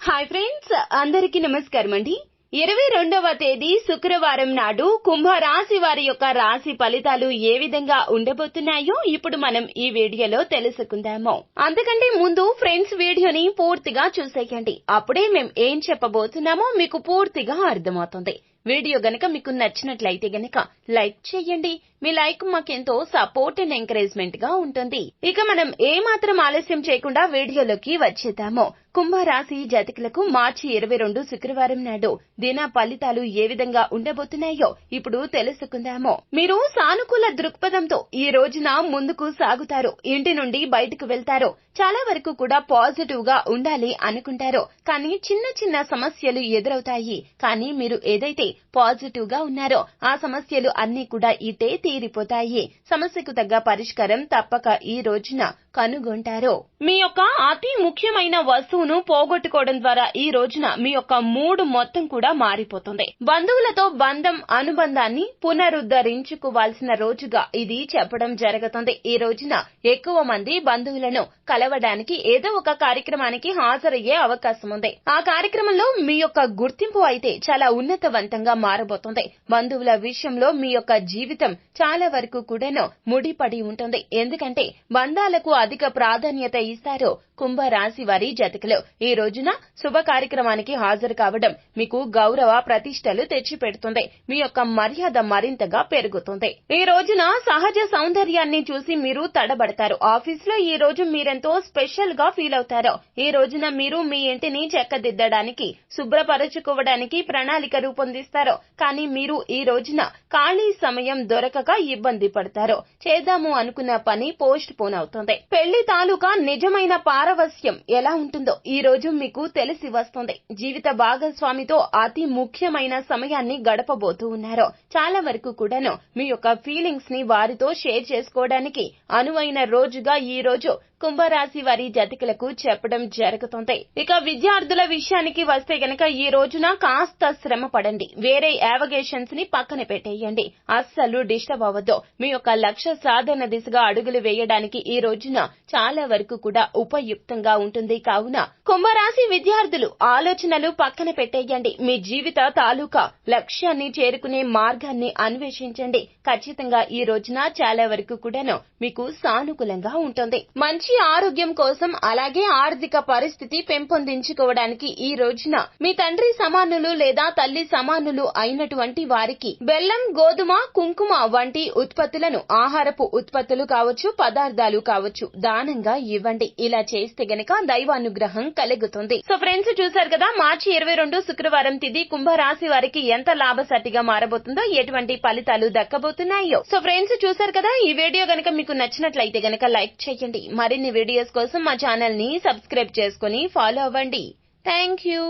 Hi friends, అందరికీ నమస్కారం అండి. 22వ తేదీ శుక్రవారం నాడు కుంభరాశి వారి యొక్క రాశి ఫలితాలు ఏ విధంగా ఉండబోతున్నాయో ఇప్పుడు మనం ఈ వీడియోలో తెలుసుకుందాము. అంతకంటే ముందు ఫ్రెండ్స్ వీడియోని పూర్తిగా చూసేయండి. అప్పుడే మేము ఏం చెప్పబోతున్నామో మీకు పూర్తిగా అర్థమవుతుంది. వీడియో గనక మీకు నచ్చినట్లయితే గనక లైక్ చేయండి. మీ లైక్ మాకెంతో సపోర్ట్ అండ్ ఎంకరేజ్మెంట్ గా ఉంటుంది. ఇక మనం ఏమాత్రం ఆలస్యం చేయకుండా వీడియోలోకి వచ్చేద్దాము. కుంభరాశి జాతకులకు మార్చి 22 శుక్రవారం నాడు దిన ఫలితాలు ఏ విధంగా ఉండబోతున్నాయో ఇప్పుడు తెలుసుకుందాము. మీరు సానుకూల దృక్పథంతో ఈ రోజున ముందుకు సాగుతారు. ఇంటి నుండి బయటకు వెళ్తారు. చాలా వరకు కూడా పాజిటివ్ గా ఉండాలి అనుకుంటారు. కానీ చిన్న చిన్న సమస్యలు ఎదురవుతాయి. కానీ మీరు ఏదైతే పాజిటివ్ గా ఉన్నారో ఆ సమస్యలు అన్ని కూడా ఇటే తీరిపోతాయి. సమస్యకు తగ్గ పరిష్కారం తప్పక ఈ రోజున కనుగొంటారు. మీ యొక్క అతి ముఖ్యమైన వస్తువును పోగొట్టుకోవడం ద్వారా ఈ రోజున మీ యొక్క మూడ్ మొత్తం కూడా మారిపోతుంది. బంధువులతో బంధం అనుబంధాన్ని పునరుద్ధరించుకోవాల్సిన రోజుగా ఇది చెప్పడం జరుగుతుంది. ఈ రోజున ఎక్కువ మంది బంధువులను కలవడానికి ఏదో ఒక కార్యక్రమానికి హాజరయ్యే అవకాశం ఉంది. ఆ కార్యక్రమంలో మీ యొక్క గుర్తింపు అయితే చాలా ఉన్నతవంతంగా మారబోతుంది. బంధువుల విషయంలో మీ యొక్క జీవితం చాలా వరకు కూడాను ముడిపడి ఉంటుంది. ఎందుకంటే బంధాలకు అధిక ప్రాధాన్యత ఇస్తారు కుంభరాశి వారి జాతకులు. ఈ రోజున శుభ కార్యక్రమానికి హాజరు కావడం మీకు గౌరవ ప్రతిష్టలు తెచ్చిపెడుతుంది. మీ యొక్క మర్యాద మరింతగా పెరుగుతుంది. ఈ రోజున సహజ సౌందర్యాన్ని చూసి మీరు తడబడతారు. ఆఫీస్ లో ఈ రోజు మీరెంతో స్పెషల్ గా ఫీల్ అవుతారు. ఈ రోజున మీరు మీ ఇంటిని చెక్కదిద్దడానికి, శుభ్రపరచుకోవడానికి ప్రణాళిక రూపొందిస్తారు. కానీ మీరు ఈ రోజున ఖాళీ సమయం దొరకక ఇబ్బంది పడతారు. చేద్దాము అనుకున్న పని పోస్ట్ పోన్ అవుతుంది. పెళ్లి తాలూకా నిజమైన పారవస్యం ఎలా ఉంటుందో ఈ రోజు మీకు తెలిసి వస్తుంది. జీవిత భాగస్వామితో అతి ముఖ్యమైన సమయాన్ని గడపబోతూ ఉన్నారు. చాలా వరకు కూడాను మీ యొక్క ఫీలింగ్స్ ని వారితో షేర్ చేసుకోవడానికి అనువైన రోజుగా ఈ రోజు కుంభరాశి వారి జాతకులకు చెప్పడం జరుగుతుంది. ఇక విద్యార్థుల విషయానికి వస్తే గనక ఈ రోజున కాస్త శ్రమ పడండి. వేరే యావగేషన్స్ ని పక్కన పెట్టేయండి. అస్సలు డిస్టర్బ్ అవ్వద్దు. మీ యొక్క లక్ష్య సాధన దిశగా అడుగులు వేయడానికి ఈ రోజున చాలా వరకు కూడా ఉపయుక్తంగా ఉంటుంది. కావున కుంభరాశి విద్యార్థులు ఆలోచనలు పక్కన పెట్టేయండి. మీ జీవిత తాలూకా లక్ష్యాన్ని చేరుకునే మార్గాన్ని అన్వేషించండి. ఖచ్చితంగా ఈ రోజున చాలా వరకు కూడాను మీకు సానుకూలంగా ఉంటుంది. మంచి ఆరోగ్యం కోసం అలాగే ఆర్థిక పరిస్థితి పెంపొందించుకోవడానికి ఈ రోజున మీ తండ్రి సమానులు లేదా తల్లి సమానులు అయినటువంటి వారికి బెల్లం, గోధుమ, కుంకుమ వంటి ఉత్పత్తులను, ఆహారపు ఉత్పత్తులు కావచ్చు, పదార్థాలు కావచ్చు, దానంగా ఇవ్వండి. ఇలా చేస్తే గనక దైవానుగ్రహం కలుగుతుంది. సో ఫ్రెండ్స్, చూసారు కదా మార్చి 22 శుక్రవారం తిథి కుంభరాశి వారికి ఎంత లాభసాటిగా మారబోతుందో, ఎటువంటి ఫలితాలు దక్కబోతున్నాయో. సో ఫ్రెండ్స్, చూసారు కదా, ఈ వీడియో గనక మీకు నచ్చినట్లయితే గనక లైక్ చేయండి. మరిన్ని వీడియోస్ కోసం మా ఛానల్ ని సబ్స్క్రైబ్ చేసుకుని ఫాలో అవ్వండి. Thank you.